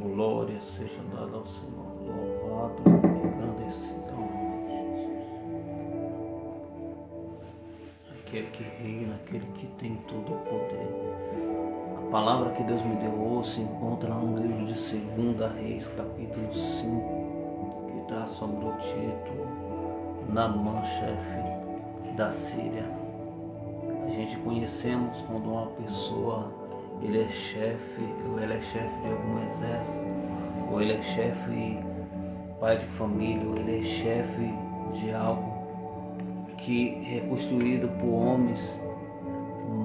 Glória seja dada ao Senhor. Louvado e engrandecido ao nome de Jesus. Aquele que reina, aquele que tem todo o poder. A palavra que Deus me deu hoje se encontra no livro de 2 Reis, capítulo 5, que dá sobre o título Naamã, chefe da Síria. A gente conhecemos quando uma pessoa ele é chefe, ou ela é chefe de algum exército, ou ele é chefe, pai de família, ou ele é chefe de algo que é construído por homens,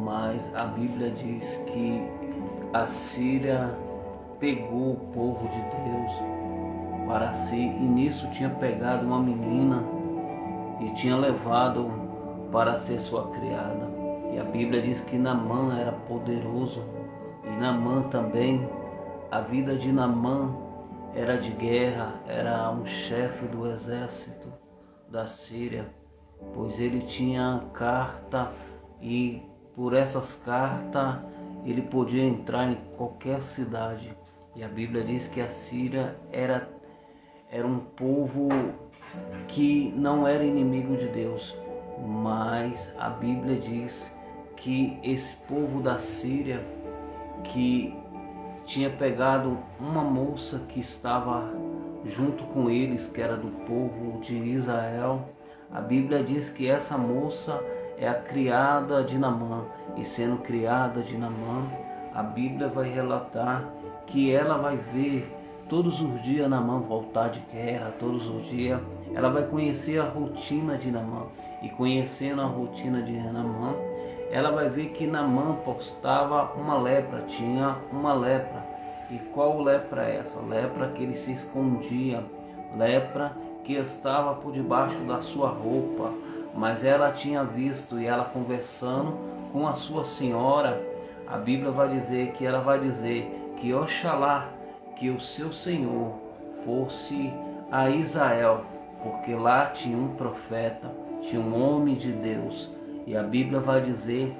mas a Bíblia diz que a Síria pegou o povo de Deus para si, e nisso tinha pegado uma menina e tinha levado para ser sua criada. E a Bíblia diz que Naamã era poderoso, e Naamã também, a vida de Naamã era de guerra, era um chefe do exército da Síria, pois ele tinha carta e por essas cartas ele podia entrar em qualquer cidade. E a Bíblia diz que a Síria era um povo que não era inimigo de Deus, mas a Bíblia diz que esse povo da Síria que tinha pegado uma moça que estava junto com eles, que era do povo de Israel. A Bíblia diz que essa moça é a criada de Naamã, e sendo criada de Naamã, a Bíblia vai relatar que ela vai ver todos os dias Naamã voltar de guerra, todos os dias ela vai conhecer a rotina de Naamã, e conhecendo a rotina de Naamã, ela vai ver que Naamã postava uma lepra, tinha uma lepra. E qual lepra é essa? Lepra que ele se escondia, lepra que estava por debaixo da sua roupa, mas ela tinha visto, e ela conversando com a sua senhora, a Bíblia vai dizer que ela vai dizer que oxalá que o seu Senhor fosse a Israel, porque lá tinha um profeta, tinha um homem de Deus. E a Bíblia vai dizer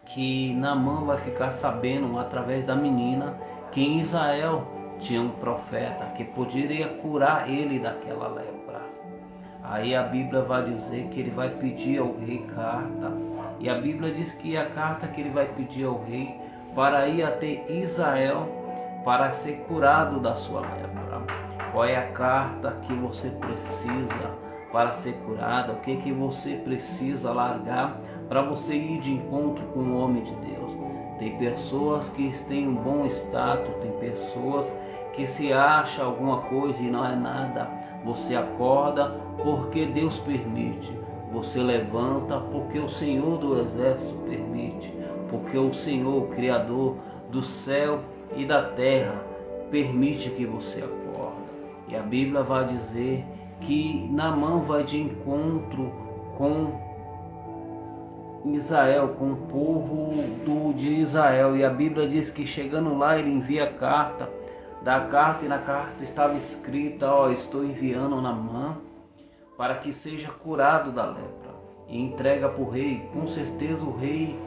que Naamã vai ficar sabendo através da menina que em Israel tinha um profeta que poderia curar ele daquela lepra. Aí a Bíblia vai dizer que ele vai pedir ao rei carta, e a Bíblia diz que a carta que ele vai pedir ao rei para ir até Israel para ser curado da sua lepra. Qual é a carta que você precisa para ser curada? O que você precisa largar para você ir de encontro com o homem de Deus? Tem pessoas que têm um bom status, tem pessoas que se acham alguma coisa e não é nada. Você acorda porque Deus permite, você levanta porque o Senhor do exército permite, porque o Senhor, o Criador do céu e da terra, permite que você acorde. E a Bíblia vai dizer que Naamã vai de encontro com Israel, com o povo de Israel. E a Bíblia diz que chegando lá ele envia a carta, dá a carta, e na carta estava escrita: estou enviando Naamã para que seja curado da lepra. E entrega para o rei. Com certeza o rei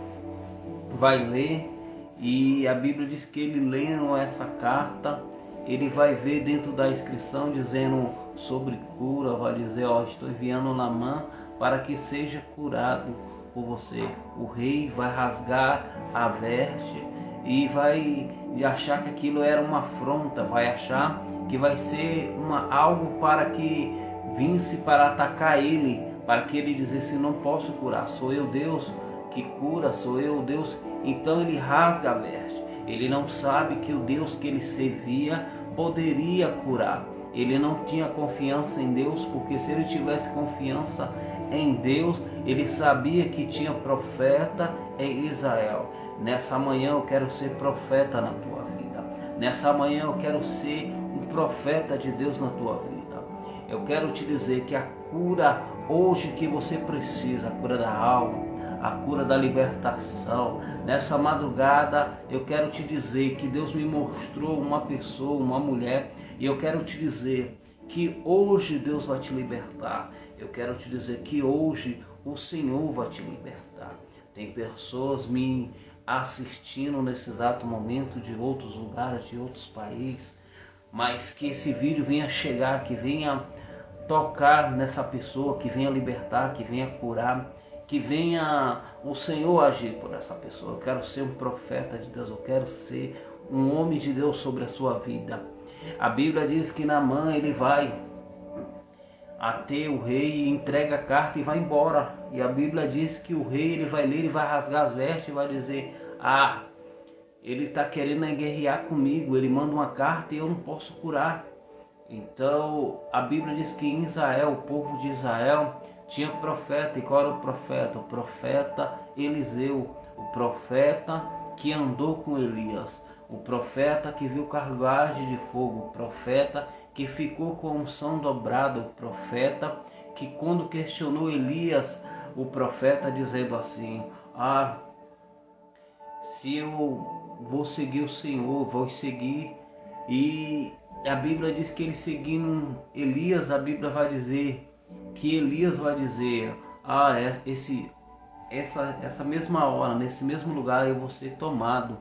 vai ler, e a Bíblia diz que ele lendo essa carta, ele vai ver dentro da inscrição dizendo sobre cura, vai dizer: estou enviando Naamã para que seja curado por você. O rei vai rasgar a veste e vai achar que aquilo era uma afronta, vai achar que vai ser algo para que vinsse para atacar ele, para que ele dissesse: não posso curar, sou eu Deus que cura, sou eu Deus. Então ele rasga a veste. Ele não sabe que o Deus que ele servia poderia curar. Ele não tinha confiança em Deus, porque se ele tivesse confiança em Deus, ele sabia que tinha profeta em Israel. Nessa manhã eu quero ser profeta na tua vida. Nessa manhã eu quero ser um profeta de Deus na tua vida. Eu quero te dizer que a cura hoje que você precisa, a cura da alma, a cura da libertação. Nessa madrugada eu quero te dizer que Deus me mostrou uma pessoa, uma mulher, e eu quero te dizer que hoje Deus vai te libertar. Eu quero te dizer que hoje o Senhor vai te libertar. Tem pessoas me assistindo nesse exato momento de outros lugares, de outros países, mas que esse vídeo venha chegar, que venha tocar nessa pessoa, que venha libertar, que venha curar, que venha o Senhor agir por essa pessoa. Eu quero ser um profeta de Deus, eu quero ser um homem de Deus sobre a sua vida. A Bíblia diz que Naamã, ele vai até o rei, entrega a carta e vai embora. E a Bíblia diz que o rei, ele vai ler, ele vai rasgar as vestes e vai dizer: ah, ele está querendo guerrear comigo, ele manda uma carta e eu não posso curar. Então a Bíblia diz que em Israel, o povo de Israel tinha profeta. E qual era o profeta? O profeta Eliseu, o profeta que andou com Elias, o profeta que viu carruagem de fogo, o profeta que ficou com a unção dobrada, o profeta que, quando questionou Elias, o profeta dizendo assim: ah, se eu vou seguir o Senhor, vou seguir. E a Bíblia diz que ele seguindo Elias, a Bíblia vai dizer que Elias vai dizer: ah, essa mesma hora, nesse mesmo lugar eu vou ser tomado.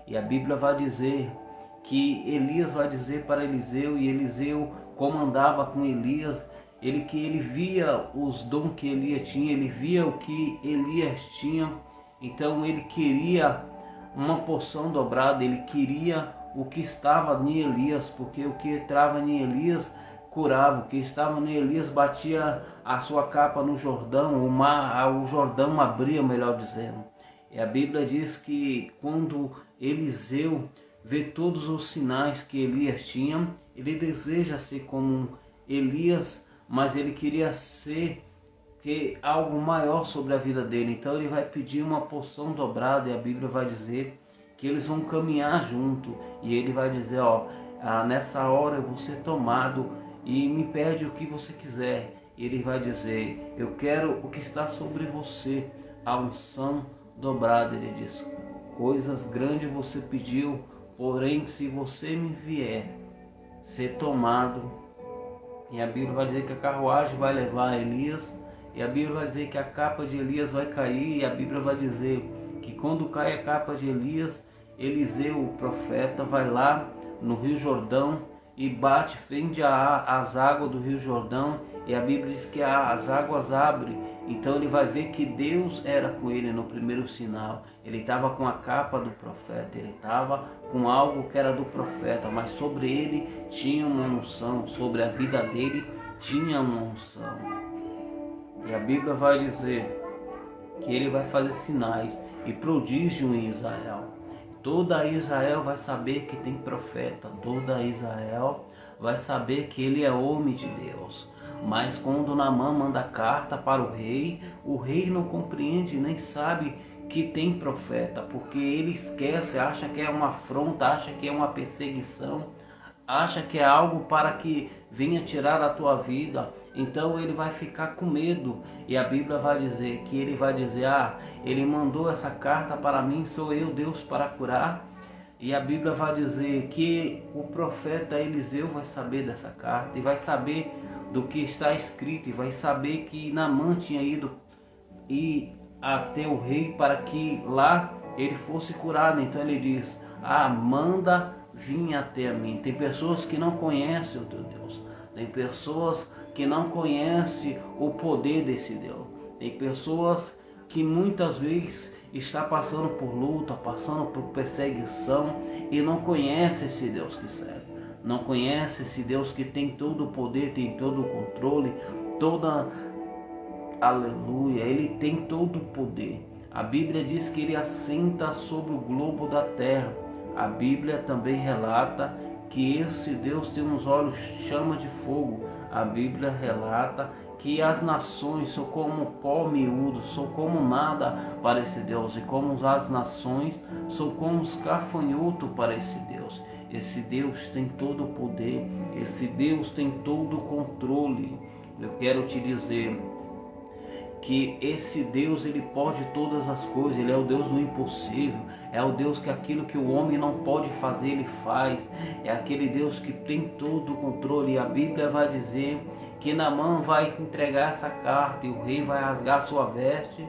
E a Bíblia vai dizer que Elias vai dizer para Eliseu, e Eliseu comandava com Elias, que ele via os dons que Elias tinha, ele via o que Elias tinha. Então ele queria uma porção dobrada, ele queria o que estava em Elias, porque o que entrava em Elias curava, o que estava em Elias batia a sua capa no Jordão, o Jordão abria, melhor dizendo. E a Bíblia diz que quando Eliseu vê todos os sinais que Elias tinha, ele deseja ser como Elias, mas ele queria ser algo maior sobre a vida dele. Então ele vai pedir uma porção dobrada, e a Bíblia vai dizer que eles vão caminhar junto, e ele vai dizer: ó, nessa hora eu vou ser tomado, e me pede o que você quiser. Ele vai dizer: eu quero o que está sobre você, a unção dobrada. Ele diz: coisas grandes você pediu, porém se você me vier ser tomado. E a Bíblia vai dizer que a carruagem vai levar Elias, e a Bíblia vai dizer que a capa de Elias vai cair, e a Bíblia vai dizer que quando cai a capa de Elias, Eliseu, o profeta, vai lá no Rio Jordão e fende as águas do Rio Jordão, e a Bíblia diz que as águas abrem. Então ele vai ver que Deus era com ele no primeiro sinal. Ele estava com a capa do profeta, ele estava com algo que era do profeta, mas sobre ele tinha uma unção, sobre a vida dele tinha uma unção. E a Bíblia vai dizer que ele vai fazer sinais e prodígio em Israel. Toda Israel vai saber que tem profeta, toda Israel vai saber que ele é homem de Deus. Mas quando Naamã manda carta para o rei não compreende, nem sabe que tem profeta, porque ele esquece, acha que é uma afronta, acha que é uma perseguição, acha que é algo para que venha tirar a tua vida. Então ele vai ficar com medo, e a Bíblia vai dizer que ele vai dizer: ele mandou essa carta para mim, sou eu Deus para curar. E a Bíblia vai dizer que o profeta Eliseu vai saber dessa carta, e vai saber do que está escrito, e vai saber que Naamã tinha ido até o rei para que lá ele fosse curado. Então ele diz: manda vir até mim. Tem pessoas que não conhecem o teu Deus, tem pessoas que não conhecem o poder desse Deus, tem pessoas que muitas vezes está passando por luta, passando por perseguição, e não conhece esse Deus que serve, não conhece esse Deus que tem todo o poder, tem todo o controle, aleluia, ele tem todo o poder. A Bíblia diz que ele assenta sobre o globo da terra. A Bíblia também relata que esse Deus tem uns olhos chama de fogo. A Bíblia relata que as nações são como pó miúdo, são como nada para esse Deus, e como as nações são como os gafanhotos para esse Deus. Esse Deus tem todo o poder, esse Deus tem todo o controle. Eu quero te dizer que esse Deus, ele pode todas as coisas, ele é o Deus do impossível, é o Deus que aquilo que o homem não pode fazer, ele faz, é aquele Deus que tem todo o controle. E a Bíblia vai dizer que Naamã vai entregar essa carta e o rei vai rasgar sua veste,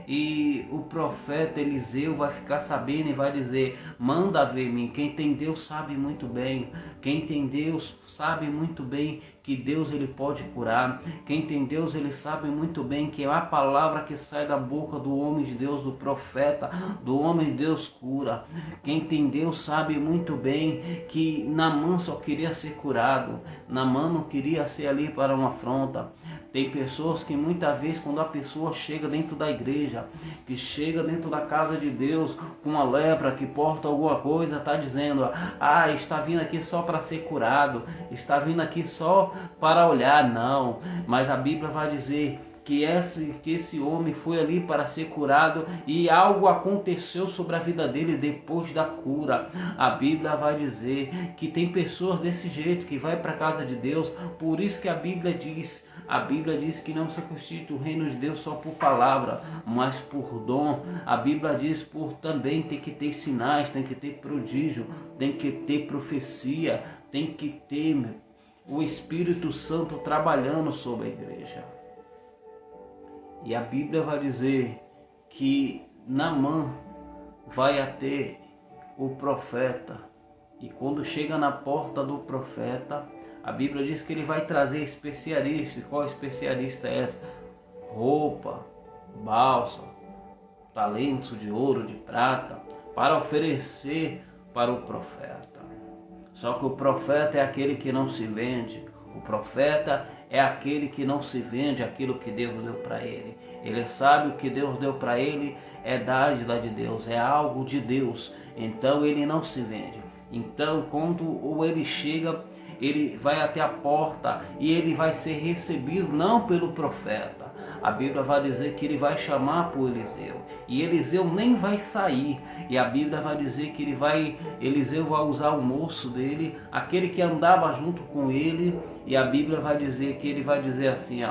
e o profeta Eliseu vai ficar sabendo e vai dizer: manda ver mim. Quem tem Deus sabe muito bem. Quem tem Deus sabe muito bem que Deus ele pode curar. Quem tem Deus ele sabe muito bem que a palavra que sai da boca do homem de Deus, do profeta, do homem de Deus cura. Quem tem Deus sabe muito bem que Naamã só queria ser curado. Naamã não queria ser ali para uma afronta. Tem pessoas que muitas vezes quando a pessoa chega dentro da igreja, que chega dentro da casa de Deus com uma lepra, que porta alguma coisa, está dizendo: ah, está vindo aqui só para ser curado, está vindo aqui só para olhar. Não, mas a Bíblia vai dizer que esse homem foi ali para ser curado e algo aconteceu sobre a vida dele depois da cura. A Bíblia vai dizer que tem pessoas desse jeito que vai para a casa de Deus. Por isso que a Bíblia diz que não se constitui o reino de Deus só por palavra, mas por dom. A Bíblia diz por também tem que ter sinais, tem que ter prodígio, tem que ter profecia, tem que ter o Espírito Santo trabalhando sobre a igreja. E a Bíblia vai dizer que Naamã vai até o profeta, e quando chega na porta do profeta, a Bíblia diz que ele vai trazer especialista. E qual especialista é essa? Roupa, bálsamo, talentos de ouro, de prata, para oferecer para o profeta. Só que o profeta é aquele que não se vende. O profeta é aquele que não se vende aquilo que Deus deu para ele. Ele sabe o que Deus deu para ele é dádiva de Deus, é algo de Deus. Então ele não se vende. Então quando ele chega, ele vai até a porta e ele vai ser recebido não pelo profeta. A Bíblia vai dizer que ele vai chamar por Eliseu. E Eliseu nem vai sair. E a Bíblia vai dizer que Eliseu vai usar o moço dele, aquele que andava junto com ele. E a Bíblia vai dizer que ele vai dizer assim: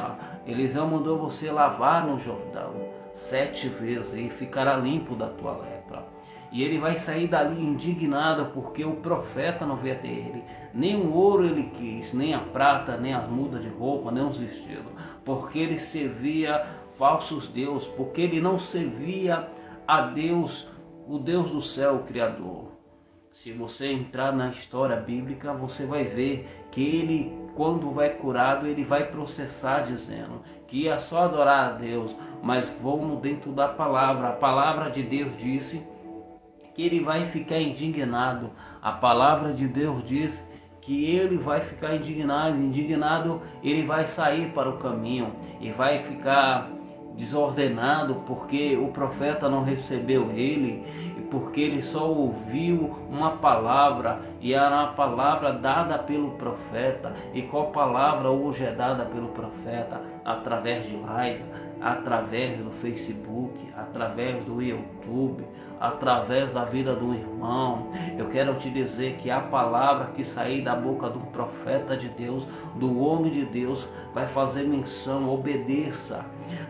Eliseu mandou você lavar no Jordão 7 vezes e ficará limpo da tua lepra. E ele vai sair dali indignado porque o profeta não veio até ele. Nem o ouro ele quis, nem a prata, nem as mudas de roupa, nem os vestidos. Porque ele servia falsos deuses, porque ele não servia a Deus, o Deus do céu, o Criador. Se você entrar na história bíblica, você vai ver que ele, quando vai curado, ele vai processar dizendo que ia só adorar a Deus, mas vamos dentro da palavra. A palavra de Deus disse que ele vai ficar indignado. A palavra de Deus diz que ele vai ficar indignado, ele vai sair para o caminho e vai ficar desordenado porque o profeta não recebeu ele, porque ele só ouviu uma palavra e era uma palavra dada pelo profeta. E qual palavra hoje é dada pelo profeta? Através de live, através do Facebook, através do YouTube, através da vida do irmão. Eu quero te dizer que a palavra que sair da boca do profeta de Deus, do homem de Deus, vai fazer menção: obedeça.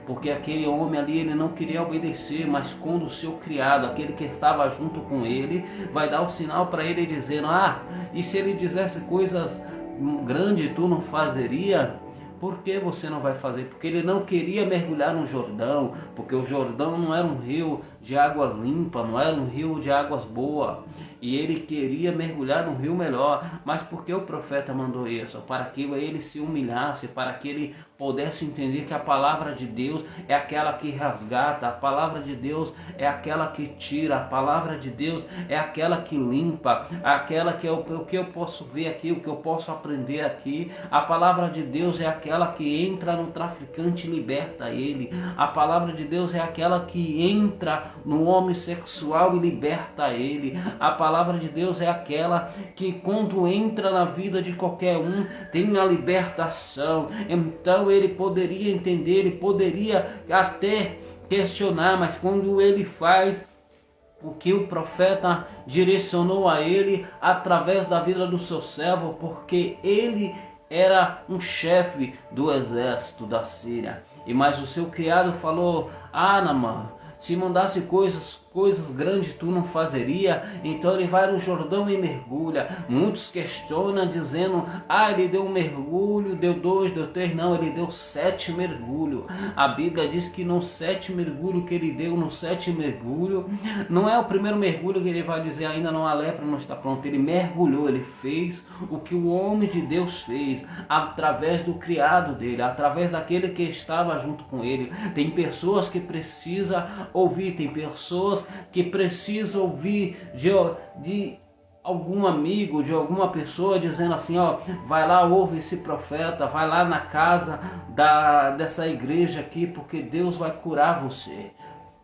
Porque aquele homem ali, ele não queria obedecer, mas quando o seu criado, aquele que estava junto com ele, vai dar o sinal para ele dizendo: e se ele dissesse coisas grandes, tu não fazeria? Por que você não vai fazer? Porque ele não queria mergulhar no Jordão, porque o Jordão não era um rio de águas limpas, não era um rio de águas boas, e ele queria mergulhar num rio melhor. Mas por que o profeta mandou isso? Para que ele se humilhasse, para que ele pudesse entender que a palavra de Deus é aquela que resgata, a palavra de Deus é aquela que tira, a palavra de Deus é aquela que limpa, aquela que é o que eu posso ver aqui, o que eu posso aprender aqui. A palavra de Deus é aquela que entra no traficante e liberta ele. A palavra de Deus é aquela que entra no homem sexual e liberta ele. A palavra de Deus é aquela que quando entra na vida de qualquer um tem a libertação. Então ele poderia entender, ele poderia até questionar, mas quando ele faz o que o profeta direcionou a ele através da vida do seu servo, porque ele era um chefe do exército da Síria. E mais o seu criado falou: Naamã, se mandasse coisas coisas grandes tu não fazeria? Então ele vai no Jordão e mergulha. Muitos questionam dizendo, ele deu um mergulho, deu 2, deu 3, não, ele deu 7 mergulhos. A Bíblia diz que no 7 mergulho que ele deu, no 7 mergulho, não é o primeiro mergulho que ele vai dizer, ainda não, a lepra não está pronta. Ele mergulhou, ele fez o que o homem de Deus fez, através do criado dele, através daquele que estava junto com ele. Tem pessoas que precisam ouvir, tem pessoas que precisam ouvir de algum amigo, de alguma pessoa dizendo assim, vai lá, ouve esse profeta, vai lá na casa dessa igreja aqui, porque Deus vai curar você.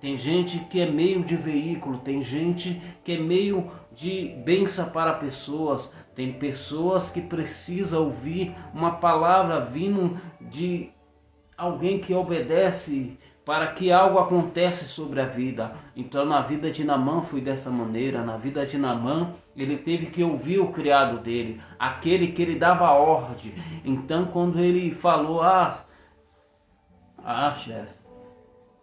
Tem gente que é meio de veículo, tem gente que é meio de bênção para pessoas, tem pessoas que precisam ouvir uma palavra vindo de alguém que obedece para que algo acontece sobre a vida. Então na vida de Naamã foi dessa maneira. Na vida de Naamã ele teve que ouvir o criado dele, aquele que ele dava ordem. Então quando ele falou, chefe,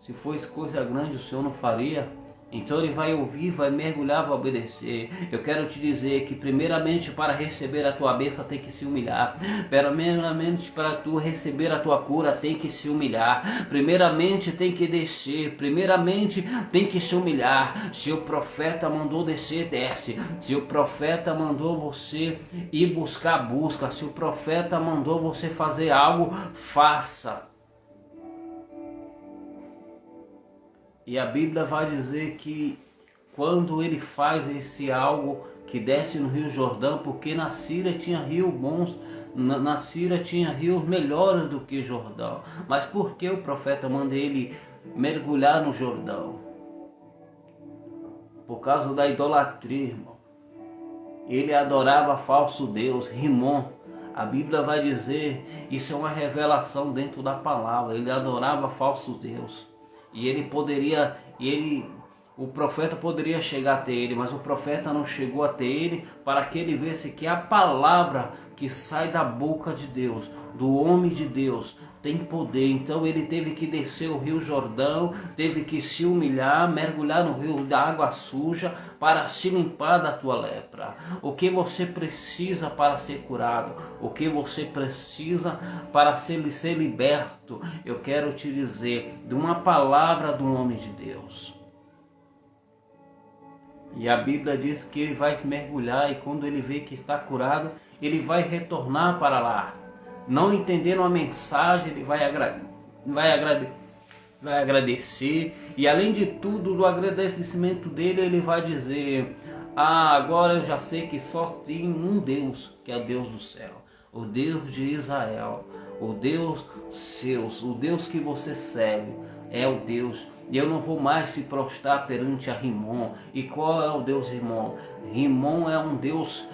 se fosse coisa grande o senhor não faria? Então ele vai ouvir, vai mergulhar, vai obedecer. Eu quero te dizer que primeiramente para receber a tua bênção tem que se humilhar. Primeiramente para tu receber a tua cura tem que se humilhar. Primeiramente tem que descer. Primeiramente tem que se humilhar. Se o profeta mandou descer, desce. Se o profeta mandou você ir buscar, busca. Se o profeta mandou você fazer algo, faça. E a Bíblia vai dizer que quando ele faz esse algo, que desce no Rio Jordão, porque na Síria tinha rios bons, na Síria tinha rios melhores do que Jordão. Mas por que o profeta manda ele mergulhar no Jordão? Por causa da idolatria, irmão. Ele adorava falso Deus, Rimon. A Bíblia vai dizer, isso é uma revelação dentro da palavra, ele adorava falso Deus. E ele poderia, o profeta poderia chegar até ele, mas o profeta não chegou até ele para que ele visse que a palavra que sai da boca de Deus, do homem de Deus, tem poder. Então ele teve que descer o Rio Jordão, teve que se humilhar, mergulhar no rio da água suja para se limpar da tua lepra. O que você precisa para ser curado? O que você precisa para ser liberto? Eu quero te dizer de uma palavra do homem de Deus. E a Bíblia diz que ele vai mergulhar e quando ele vê que está curado, ele vai retornar para lá. Não entendendo a mensagem, ele vai agradecer. E além de tudo, do agradecimento dele, ele vai dizer, agora eu já sei que só tem um Deus, que é o Deus do céu. O Deus de Israel, o Deus seus, o Deus que você serve, é o Deus. E eu não vou mais se prostrar perante a Rimon. E qual é o Deus Rimon? Rimon é um Deus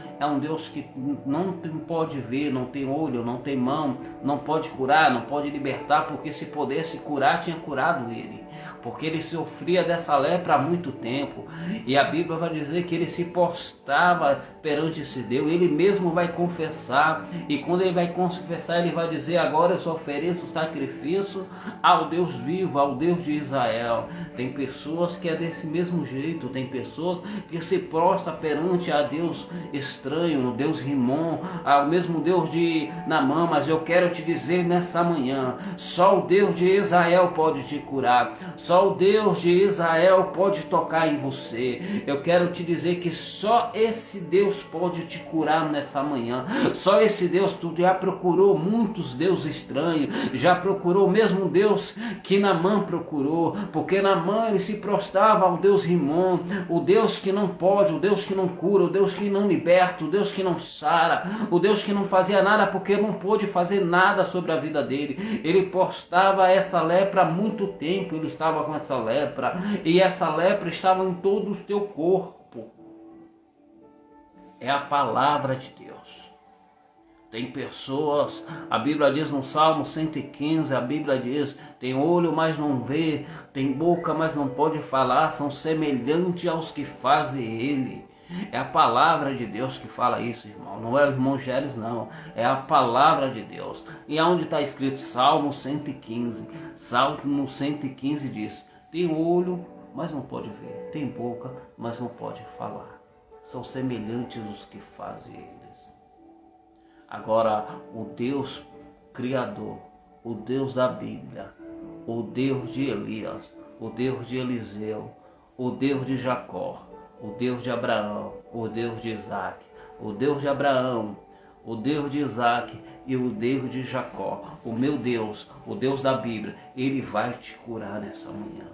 que não pode ver, não tem olho, não tem mão, não pode curar, não pode libertar, porque se pudesse curar, tinha curado ele. Porque ele sofria dessa lepra há muito tempo. E a Bíblia vai dizer que ele se prostrava perante esse Deus. Ele mesmo vai confessar. E quando ele vai confessar, ele vai dizer, agora eu só ofereço sacrifício ao Deus vivo, ao Deus de Israel. Tem pessoas que é desse mesmo jeito. Tem pessoas que se prostram perante a Deus estranho, o Deus Rimon, ao mesmo Deus de Naamã. Mas eu quero te dizer nessa manhã, só o Deus de Israel pode te curar. Só o Deus de Israel pode tocar em você. Eu quero te dizer que só esse Deus pode te curar nessa manhã. Só esse Deus. Tu já procurou muitos deuses estranhos, já procurou o mesmo Deus que Naamã procurou, porque Naamã ele se prostrava ao Deus Rimon, o Deus que não pode, o Deus que não cura, o Deus que não liberta, o Deus que não sara, o Deus que não fazia nada porque não pôde fazer nada sobre a vida dele. Ele postava essa lepra há muito tempo, ele estava com essa lepra, e essa lepra estava em todo o teu corpo. É a palavra de Deus. Tem pessoas, a Bíblia diz no Salmo 115, a Bíblia diz, tem olho, mas não vê, tem boca, mas não pode falar, são semelhantes aos que fazem ele. É a palavra de Deus que fala isso, irmão. Não é o irmão Géres, não. É a palavra de Deus. E aonde está escrito Salmo 115? Salmo 115 diz, tem olho, mas não pode ver. Tem boca, mas não pode falar. São semelhantes os que fazem eles. Agora, o Deus Criador, o Deus da Bíblia, o Deus de Elias, o Deus de Eliseu, o Deus de Jacó, o Deus de Abraão, o Deus de Isaac, o Deus de Abraão, o Deus de Isaac e o Deus de Jacó, o meu Deus, o Deus da Bíblia, Ele vai te curar nessa manhã.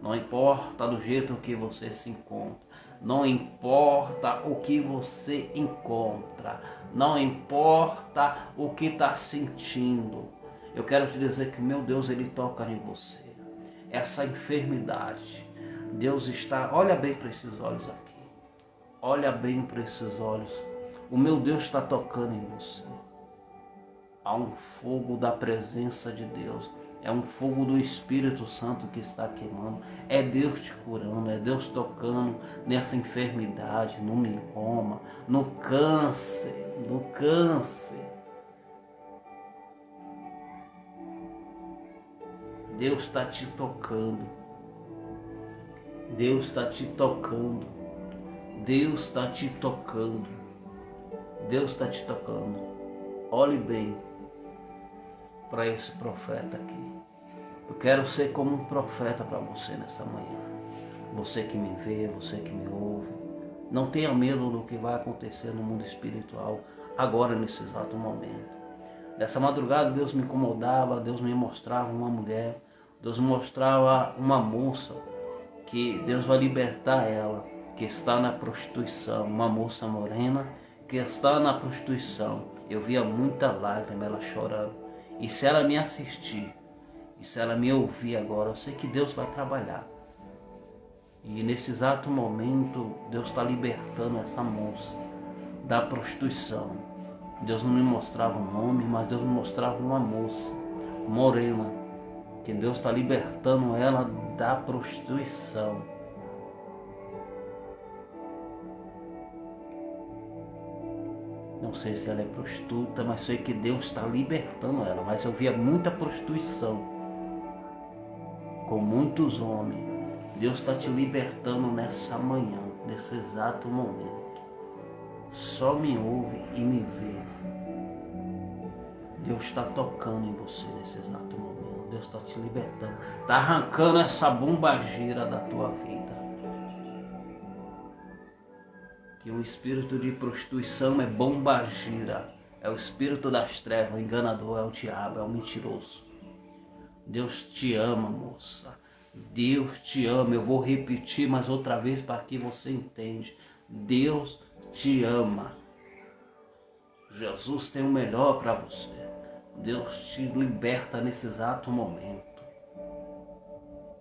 Não importa do jeito que você se encontra, não importa o que você encontra, não importa o que está sentindo. Eu quero te dizer que meu Deus, Ele toca em você. Essa enfermidade, Deus está, olha bem para esses olhos aqui, olha bem para esses olhos. O meu Deus está tocando em você. Há um fogo da presença de Deus. É um fogo do Espírito Santo que está queimando. É Deus te curando, é Deus tocando nessa enfermidade, no mioma, no câncer, no câncer. Deus está te tocando. Deus está te tocando. Deus está te tocando. Deus está te tocando. Olhe bem para esse profeta aqui. Eu quero ser como um profeta para você nessa manhã. Você que me vê, você que me ouve. Não tenha medo do que vai acontecer no mundo espiritual agora, nesse exato momento. Nessa madrugada Deus me incomodava, Deus me mostrava uma mulher, Deus me mostrava uma moça que Deus vai libertar ela, que está na prostituição, uma moça morena que está na prostituição. Eu via muita lágrima, ela chorando. E se ela me assistir, e se ela me ouvir agora, eu sei que Deus vai trabalhar. E nesse exato momento, Deus está libertando essa moça da prostituição. Deus não me mostrava um nome, mas Deus me mostrava uma moça morena, que Deus está libertando ela da prostituição. Não sei se ela é prostituta, mas sei que Deus está libertando ela. Mas eu via muita prostituição com muitos homens. Deus está te libertando nessa manhã, nesse exato momento. Só me ouve e me vê. Deus está tocando em você nesse exato momento. Deus está te libertando. Está arrancando essa bombageira da tua vida. Que o espírito de prostituição é bombageira. É o espírito das trevas, o enganador, é o diabo, é o mentiroso. Deus te ama, moça. Deus te ama. Eu vou repetir mais outra vez para que você entenda. Deus te ama. Jesus tem o melhor para você. Deus te liberta nesse exato momento.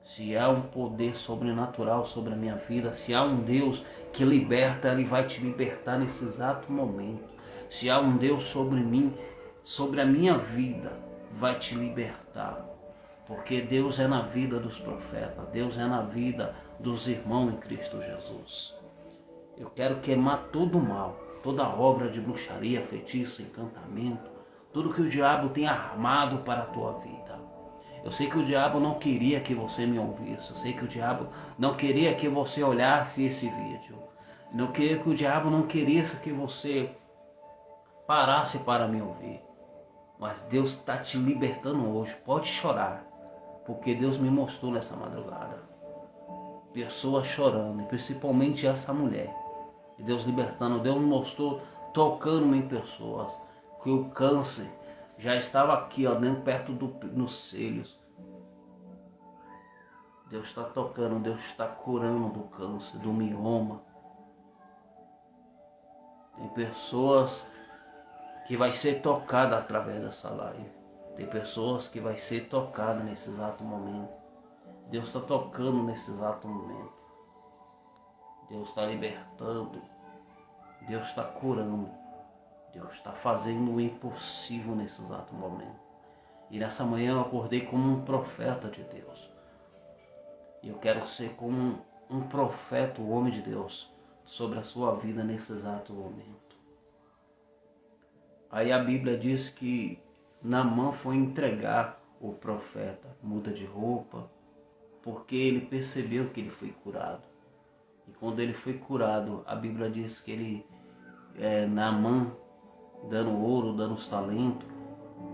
Se há um poder sobrenatural sobre a minha vida, se há um Deus que liberta, Ele vai te libertar nesse exato momento. Se há um Deus sobre mim, sobre a minha vida, vai te libertar. Porque Deus é na vida dos profetas, Deus é na vida dos irmãos em Cristo Jesus. Eu quero queimar todo o mal, toda obra de bruxaria, feitiço, encantamento, tudo que o diabo tem armado para a tua vida. Eu sei que o diabo não queria que você me ouvisse. Eu sei que o diabo não queria que você olhasse esse vídeo. Não queria que o diabo não queria que você parasse para me ouvir. Mas Deus está te libertando hoje. Pode chorar, porque Deus me mostrou nessa madrugada pessoas chorando, e principalmente essa mulher. E Deus libertando. Deus me mostrou tocando em pessoas que o câncer já estava aqui, ó, dentro, perto nos cílios. Deus está tocando, Deus está curando do câncer, do mioma. Tem pessoas que vai ser tocada através dessa live. Tem pessoas que vai ser tocada nesse exato momento. Deus está tocando nesse exato momento. Deus está libertando. Deus está curando. Deus está fazendo o impossível nesse exato momento. E nessa manhã eu acordei como um profeta de Deus. E eu quero ser como um profeta, o homem de Deus, sobre a sua vida nesse exato momento. Aí a Bíblia diz que Naamã foi entregar o profeta, muda de roupa, porque ele percebeu que ele foi curado. E quando ele foi curado, a Bíblia diz que ele, Naamã, dando ouro, dando os talentos,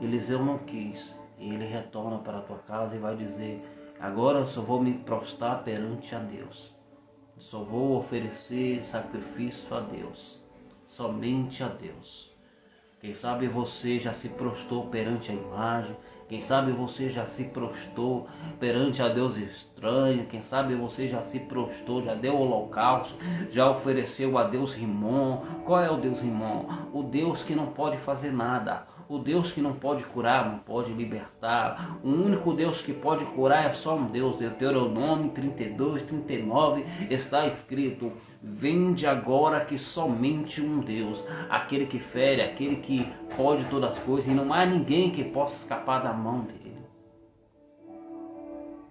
Eliseu não quis. E ele retorna para a tua casa e vai dizer: agora eu só vou me prostrar perante a Deus. Eu só vou oferecer sacrifício a Deus. Somente a Deus. Quem sabe você já se prostrou perante a imagem. Quem sabe você já se prostrou perante a Deus estranho. Quem sabe você já se prostrou, já deu holocausto, já ofereceu a Deus Rimon. Qual é o Deus Rimon? O Deus que não pode fazer nada. O Deus que não pode curar, não pode libertar. O único Deus que pode curar é só um Deus. Deuteronômio 32, 39 está escrito: vende agora que somente um Deus, aquele que fere, aquele que pode todas as coisas, e não há ninguém que possa escapar da mão dele.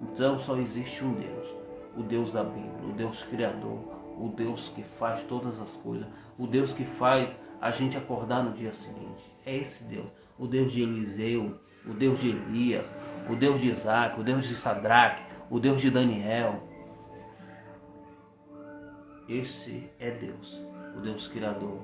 Então só existe um Deus, o Deus da Bíblia, o Deus Criador, o Deus que faz todas as coisas, o Deus que faz a gente acordar no dia seguinte. É esse Deus, o Deus de Eliseu, o Deus de Elias, o Deus de Isaac, o Deus de Sadraque, o Deus de Daniel. Esse é Deus, o Deus Criador,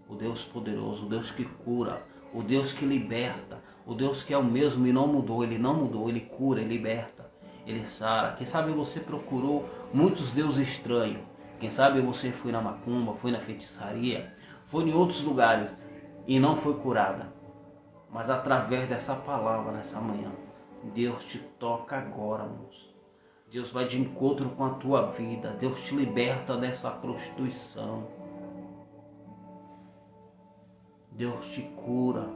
o Deus poderoso, o Deus que cura, o Deus que liberta, o Deus que é o mesmo e não mudou, ele cura, ele liberta, ele sara. Quem sabe você procurou muitos deuses estranhos, quem sabe você foi na macumba, foi na feitiçaria, foi em outros lugares e não foi curada. Mas através dessa palavra, nessa manhã, Deus te toca agora, moço. Deus vai de encontro com a tua vida. Deus te liberta dessa prostituição. Deus te cura.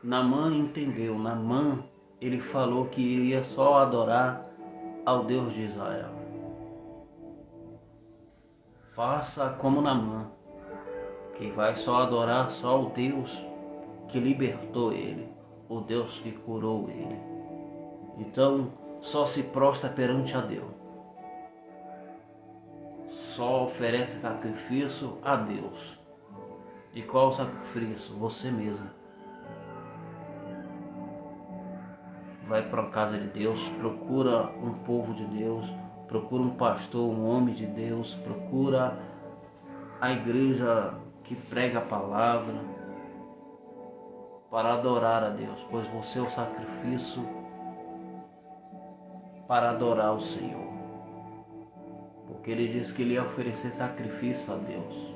Naamã entendeu. Naamã, ele falou que ia só adorar ao Deus de Israel. Faça como Naamã, que vai só adorar só o Deus que libertou ele, o Deus que curou ele. Então, só se prostra perante a Deus. Só oferece sacrifício a Deus. E qual o sacrifício? Você mesmo. Vai para a casa de Deus, procura um povo de Deus, procura um pastor, um homem de Deus, procura a igreja que prega a palavra para adorar a Deus, pois você é o sacrifício para adorar o Senhor. Porque ele disse que ele ia oferecer sacrifício a Deus.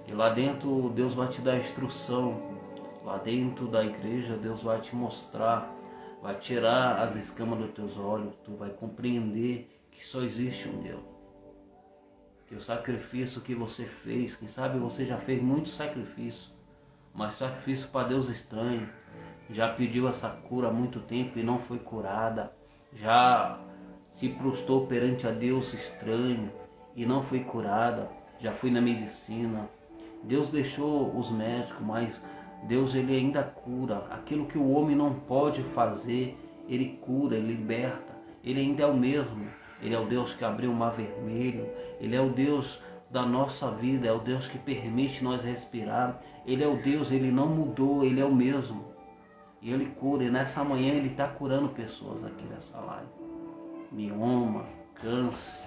E lá dentro Deus vai te dar instrução. Lá dentro da igreja Deus vai te mostrar, vai tirar as escamas dos teus olhos. Tu vai compreender que só existe um Deus. Que o sacrifício que você fez, quem sabe você já fez muito sacrifício, mas sacrifício para Deus estranho. Já pediu essa cura há muito tempo e não foi curada. Já se prostrou perante a Deus estranho e não foi curada. Já foi na medicina. Deus deixou os médicos, mas Deus ele ainda cura. Aquilo que o homem não pode fazer, ele cura, ele liberta. Ele ainda é o mesmo. Ele é o Deus que abriu o mar vermelho. Ele é o Deus da nossa vida. É o Deus que permite nós respirar. Ele é o Deus, ele não mudou. Ele é o mesmo. E ele cura. E nessa manhã ele está curando pessoas aqui nessa live. Mioma, câncer.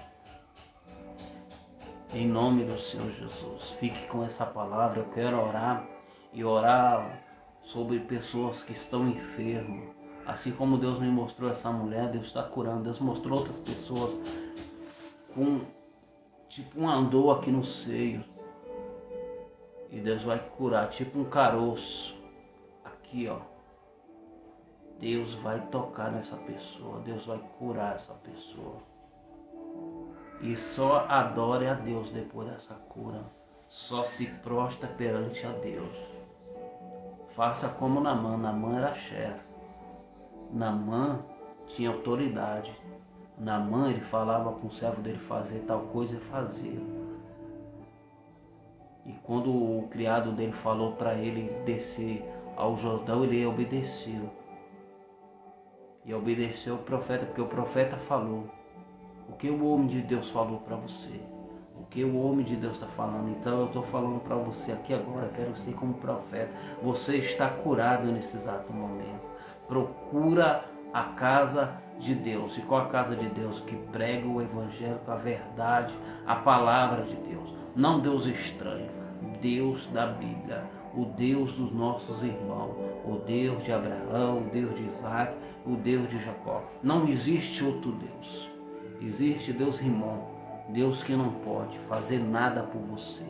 Em nome do Senhor Jesus. Fique com essa palavra. Eu quero orar. E orar sobre pessoas que estão enfermas. Assim como Deus me mostrou essa mulher, Deus está curando. Deus mostrou outras pessoas com tipo uma dor aqui no seio. E Deus vai curar, tipo um caroço. Aqui, ó. Deus vai tocar nessa pessoa. Deus vai curar essa pessoa. E só adore a Deus depois dessa cura. Só se prostra perante a Deus. Faça como Naamã. Naamã era chefe. Naamã tinha autoridade. Naamã, ele falava com o servo dele fazer tal coisa, ele fazia. E quando o criado dele falou para ele descer ao Jordão, ele obedeceu. E obedeceu o profeta, porque o profeta falou. O que o homem de Deus falou para você? o que o homem de Deus está falando. Então eu estou falando para você aqui agora, quero ser como profeta. Você está curado nesse exato momento. Procura a casa de Deus. E qual a casa de Deus? Que prega o evangelho, a verdade, a palavra de Deus. Não Deus estranho, Deus da Bíblia, o Deus dos nossos irmãos, o Deus de Abraão, o Deus de Isaac, o Deus de Jacó. Não existe outro Deus. Existe Deus Rimon, Deus que não pode fazer nada por você.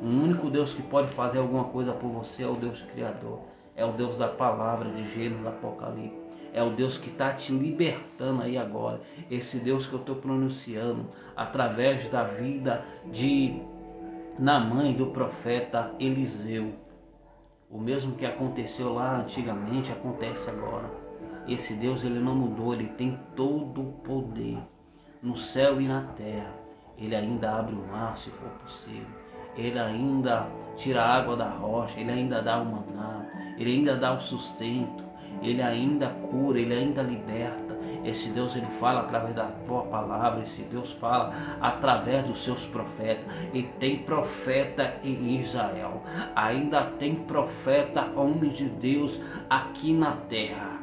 O único Deus que pode fazer alguma coisa por você é o Deus Criador. É o Deus da palavra de Gênesis, Apocalipse. É o Deus que está te libertando aí agora. Esse Deus que eu estou pronunciando através da vida de Naamã e do profeta Eliseu. O mesmo que aconteceu lá antigamente acontece agora. Esse Deus, ele não mudou, ele tem todo o poder no céu e na terra. Ele ainda abre o mar se for possível. Ele ainda tira a água da rocha, ele ainda dá o maná, ele ainda dá o sustento, ele ainda cura, ele ainda liberta. Esse Deus, ele fala através da tua palavra, esse Deus fala através dos seus profetas. E tem profeta em Israel, ainda tem profeta, homem de Deus aqui na terra.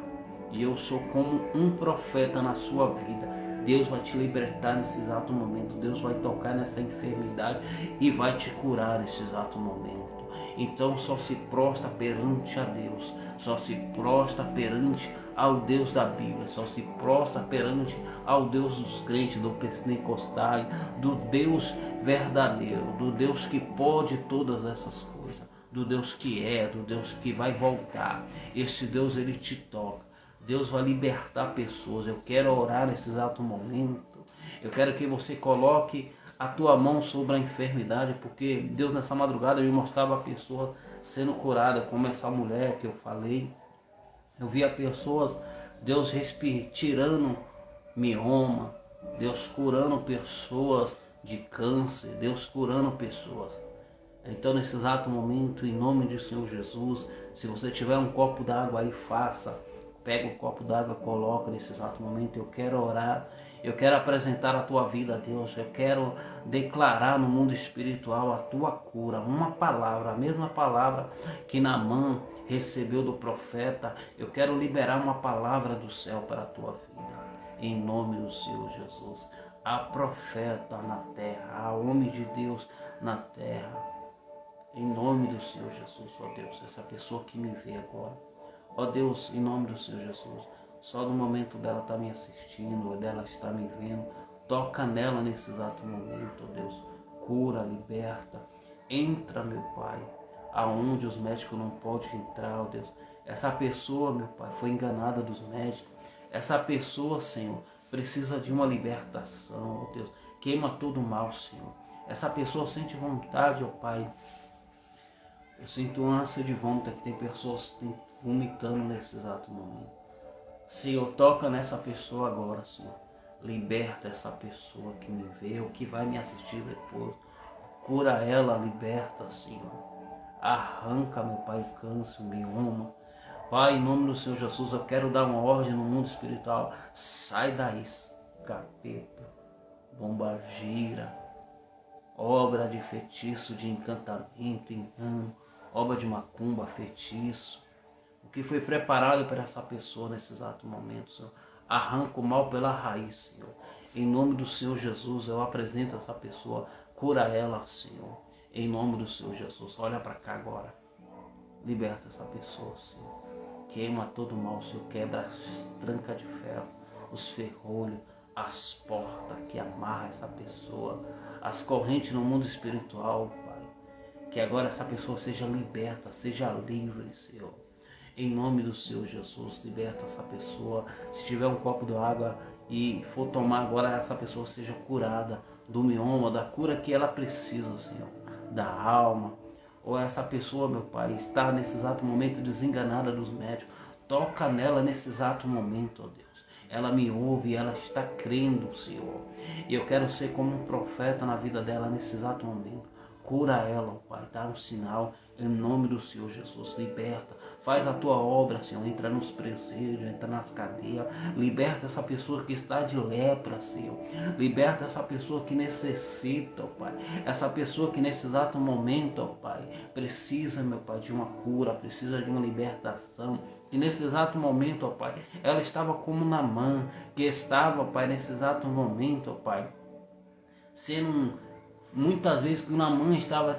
E eu sou como um profeta na sua vida. Deus vai te libertar nesse exato momento. Deus vai tocar nessa enfermidade e vai te curar nesse exato momento. Então só se prostra perante a Deus. Só se prostra perante ao Deus da Bíblia. Só se prostra perante ao Deus dos crentes, do pentecostais, do Deus verdadeiro, do Deus que pode todas essas coisas, do Deus que é, do Deus que vai voltar. Esse Deus, ele te toca. Deus vai libertar pessoas. Eu quero orar nesse exato momento. Eu quero que você coloque a tua mão sobre a enfermidade, porque Deus nessa madrugada me mostrava a pessoa sendo curada, como essa mulher que eu falei. Eu via pessoas, Deus tirando mioma, Deus curando pessoas de câncer, Deus curando pessoas. Então nesse exato momento, em nome do Senhor Jesus, se você tiver um copo d'água aí, faça. Pega um copo d'água, coloca nesse exato momento. Eu quero orar, eu quero apresentar a tua vida a Deus. Eu quero declarar no mundo espiritual a tua cura. Uma palavra, a mesma palavra que Naamã recebeu do profeta. Eu quero liberar uma palavra do céu para a tua vida. Em nome do Senhor Jesus. Há profeta na terra, há homem de Deus na terra. Em nome do Senhor Jesus, ó Deus, essa pessoa que me vê agora. Ó Deus, em nome do Senhor Jesus, só no momento dela estar me assistindo, ou dela estar me vendo, toca nela nesse exato momento, ó Deus, cura, liberta, entra, meu Pai, aonde os médicos não podem entrar, ó Deus. Essa pessoa, meu Pai, foi enganada dos médicos, essa pessoa, Senhor, precisa de uma libertação, ó Deus, queima todo o mal, Senhor. Essa pessoa sente vontade, ó Pai. Eu sinto uma ânsia de vômito, que tem pessoas que tem vomitando nesse exato momento. Senhor, toca nessa pessoa agora, Senhor. Liberta essa pessoa que me vê, ou que vai me assistir depois. Cura ela, liberta, Senhor. Arranca, meu Pai, o câncer, o mioma. Pai, em nome do Senhor Jesus, eu quero dar uma ordem no mundo espiritual. Sai daí, capeta, bombagira, obra de feitiço, de encantamento, engano, obra de macumba, feitiço. O que foi preparado para essa pessoa nesse exato momento, Senhor. Arranca o mal pela raiz, Senhor. Em nome do Senhor Jesus, eu apresento essa pessoa. Cura ela, Senhor. Em nome do Senhor Jesus. Olha para cá agora. Liberta essa pessoa, Senhor. Queima todo o mal, Senhor. Quebra as trancas de ferro, os ferrolhos, as portas que amarram essa pessoa, as correntes no mundo espiritual, Pai. Que agora essa pessoa seja liberta, seja livre, Senhor. Em nome do Senhor Jesus, liberta essa pessoa. Se tiver um copo de água e for tomar agora, essa pessoa seja curada do mioma, da cura que ela precisa, Senhor, da alma. Ou essa pessoa, meu Pai, está nesse exato momento desenganada dos médicos. Toca nela nesse exato momento, ó Deus. Ela me ouve, ela está crendo, Senhor. E eu quero ser como um profeta na vida dela nesse exato momento. Cura ela, ó Pai, dá um sinal em nome do Senhor Jesus. Liberta, Faz a tua obra, Senhor. Entra nos presídios, entra nas cadeias. Liberta essa pessoa que está de lepra, Senhor. Liberta essa pessoa que necessita, ó Pai. Essa pessoa que nesse exato momento, ó Pai, precisa, meu Pai, de uma cura, precisa de uma libertação. Que nesse exato momento, ó Pai, ela estava como Naamã, que estava, ó Pai, nesse exato momento, ó Pai, sendo muitas vezes que o Naamã estava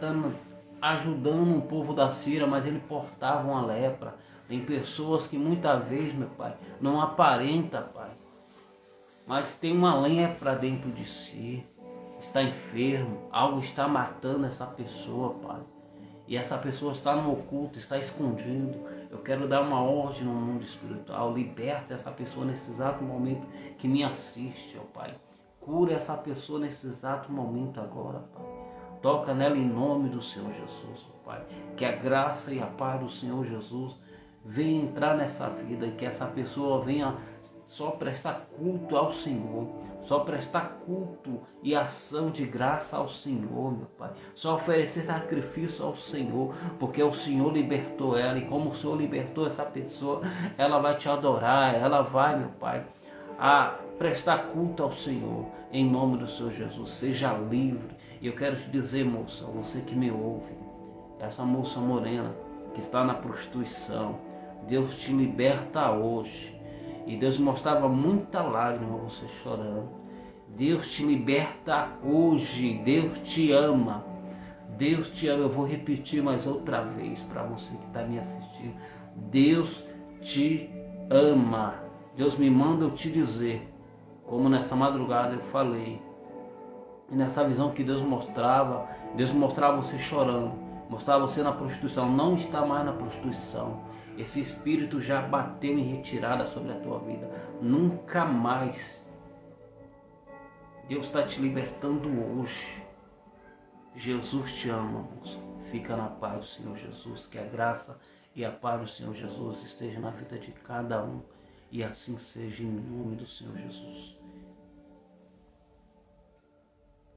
ajudando o povo da Síria, mas ele portava uma lepra. Tem pessoas que muitas vezes, meu Pai, não aparenta, Pai, mas tem uma lepra dentro de si, está enfermo, algo está matando essa pessoa, Pai. E essa pessoa está no oculto, está escondido. Eu quero dar uma ordem no mundo espiritual. Liberta essa pessoa nesse exato momento que me assiste, ó Pai. Cura essa pessoa nesse exato momento agora, Pai. Toca nela em nome do Senhor Jesus, ó Pai. Que a graça e a paz do Senhor Jesus venha entrar nessa vida e que essa pessoa venha só prestar culto ao Senhor, só prestar culto e ação de graça ao Senhor, meu Pai. Só oferecer sacrifício ao Senhor, porque o Senhor libertou ela, e como o Senhor libertou essa pessoa, ela vai te adorar, ela vai, meu Pai, a prestar culto ao Senhor, em nome do Senhor Jesus. Seja livre. E eu quero te dizer, moça, você que me ouve, essa moça morena que está na prostituição, Deus te liberta hoje. E Deus mostrava muita lágrima você chorando. Deus te liberta hoje. Deus te ama. Deus te ama. Eu vou repetir mais outra vez para você que está me assistindo. Deus te ama. Deus me manda eu te dizer, como nessa madrugada eu falei. E nessa visão que Deus mostrava você chorando. Mostrava você na prostituição. Não está mais na prostituição. Esse espírito já bateu em retirada sobre a tua vida. Nunca mais. Deus está te libertando hoje. Jesus te ama, moça. Fica na paz do Senhor Jesus. Que a graça e a paz do Senhor Jesus esteja na vida de cada um. E assim seja em nome do Senhor Jesus.